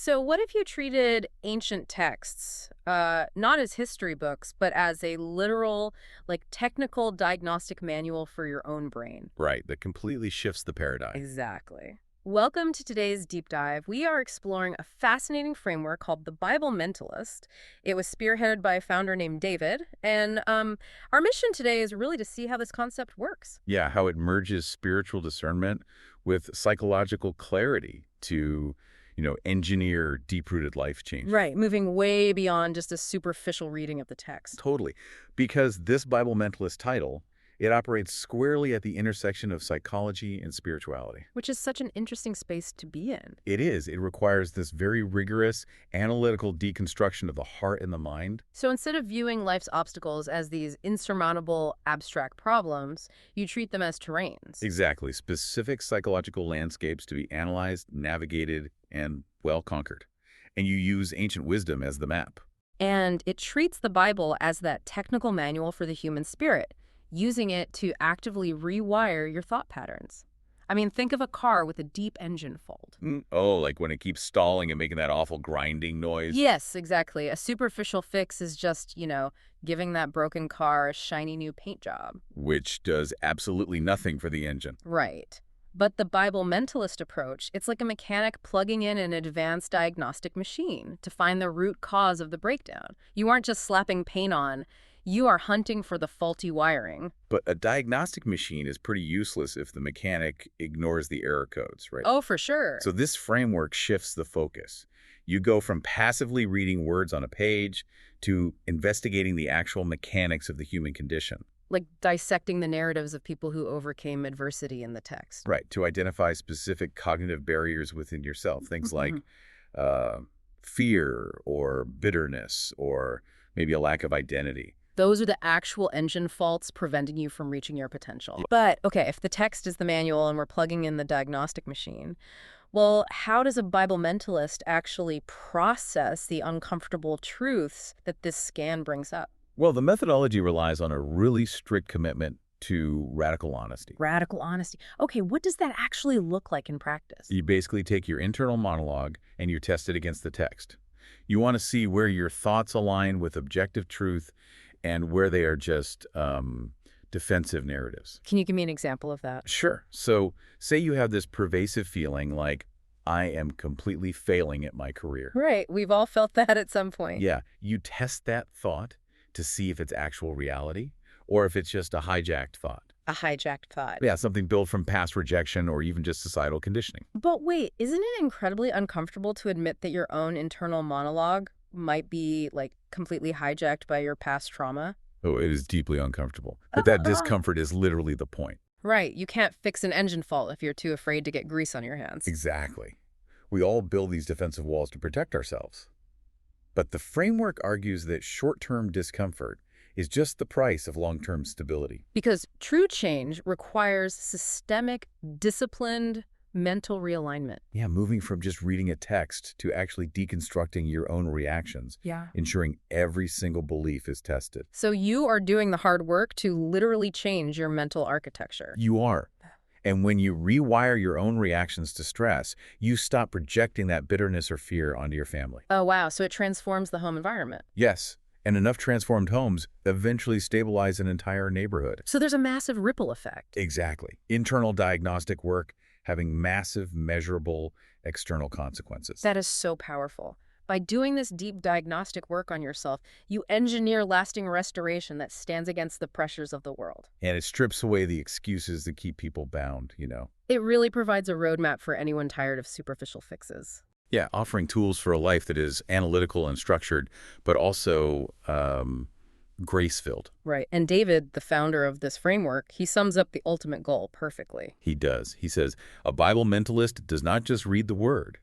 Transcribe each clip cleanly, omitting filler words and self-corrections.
So what if you treated ancient texts, not as history books, but as a literal, like technical diagnostic manual for your own brain? Right, that completely shifts the paradigm. Exactly. Welcome to today's deep dive. We are exploring a fascinating framework called the Bible Mentalist. It was spearheaded by a founder named David, and our mission today is really to see how this concept works. Yeah, how it merges spiritual discernment with psychological clarity to, engineer deep-rooted life change. Right, moving way beyond just a superficial reading of the text. Totally. Because this Bible mentalist title, it operates squarely at the intersection of psychology and spirituality. Which is such an interesting space to be in. It is. It requires this very rigorous, analytical deconstruction of the heart and the mind. So instead of viewing life's obstacles as these insurmountable abstract problems, you treat them as terrains. Exactly. Specific psychological landscapes to be analyzed, navigated, and, well, conquered. And you use ancient wisdom as the map. And it treats the Bible as that technical manual for the human spirit, using it to actively rewire your thought patterns. I mean, think of a car with a deep engine fault. Oh, like when it keeps stalling and making that awful grinding noise? Yes, exactly. A superficial fix is just, giving that broken car a shiny new paint job. Which does absolutely nothing for the engine. Right. But the Bible mentalist approach, it's like a mechanic plugging in an advanced diagnostic machine to find the root cause of the breakdown. You aren't just slapping paint on, you are hunting for the faulty wiring. But a diagnostic machine is pretty useless if the mechanic ignores the error codes, right? Oh, for sure. So this framework shifts the focus. You go from passively reading words on a page to investigating the actual mechanics of the human condition. Like dissecting the narratives of people who overcame adversity in the text. Right, to identify specific cognitive barriers within yourself. Things like uh, fear or bitterness or maybe a lack of identity. Those are the actual engine faults preventing you from reaching your potential. But, okay, if the text is the manual and we're plugging in the diagnostic machine, well, how does a Bible mentalist actually process the uncomfortable truths that this scan brings up? Well, the methodology relies on a really strict commitment to radical honesty. Radical honesty. Okay, what does that actually look like in practice? You basically take your internal monologue and you test it against the text. You want to see where your thoughts align with objective truth and where they are just defensive narratives. Can you give me an example of that? Sure. So say you have this pervasive feeling like, I am completely failing at my career. Right, we've all felt that at some point. Yeah, you test that thought to see if it's actual reality or if it's just a hijacked thought. A hijacked thought. Yeah, something built from past rejection or even just societal conditioning. But wait, isn't it incredibly uncomfortable to admit that your own internal monologue might be, like, completely hijacked by your past trauma? Oh, it is deeply uncomfortable. But that discomfort is literally the point. Right, you can't fix an engine fault if you're too afraid to get grease on your hands. Exactly. We all build these defensive walls to protect ourselves. But the framework argues that short-term discomfort is just the price of long-term stability. Because true change requires systemic, disciplined mental realignment. Yeah, moving from just reading a text to actually deconstructing your own reactions, Yeah. ensuring every single belief is tested. So you are doing the hard work to literally change your mental architecture. You are. And when you rewire your own reactions to stress, you stop projecting that bitterness or fear onto your family. Oh, wow. So it transforms the home environment. Yes, and enough transformed homes eventually stabilize an entire neighborhood. So there's a massive ripple effect. Exactly. Internal diagnostic work having massive, measurable external consequences. That is so powerful. By doing this deep diagnostic work on yourself, you engineer lasting restoration that stands against the pressures of the world. And it strips away the excuses that keep people bound, It really provides a roadmap for anyone tired of superficial fixes. Yeah, offering tools for a life that is analytical and structured, but also grace-filled. Right. And David, the founder of this framework, he sums up the ultimate goal perfectly. He does. He says, a Bible mentalist does not just read the word.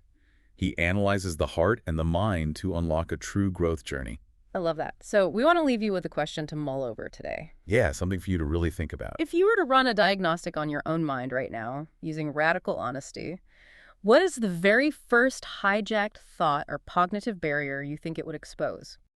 He analyzes the heart and the mind to unlock a true growth journey. I love that. So we want to leave you with a question to mull over today. Yeah, something for you to really think about. If you were to run a diagnostic on your own mind right now, using radical honesty, what is the very first hijacked thought or cognitive barrier you think it would expose?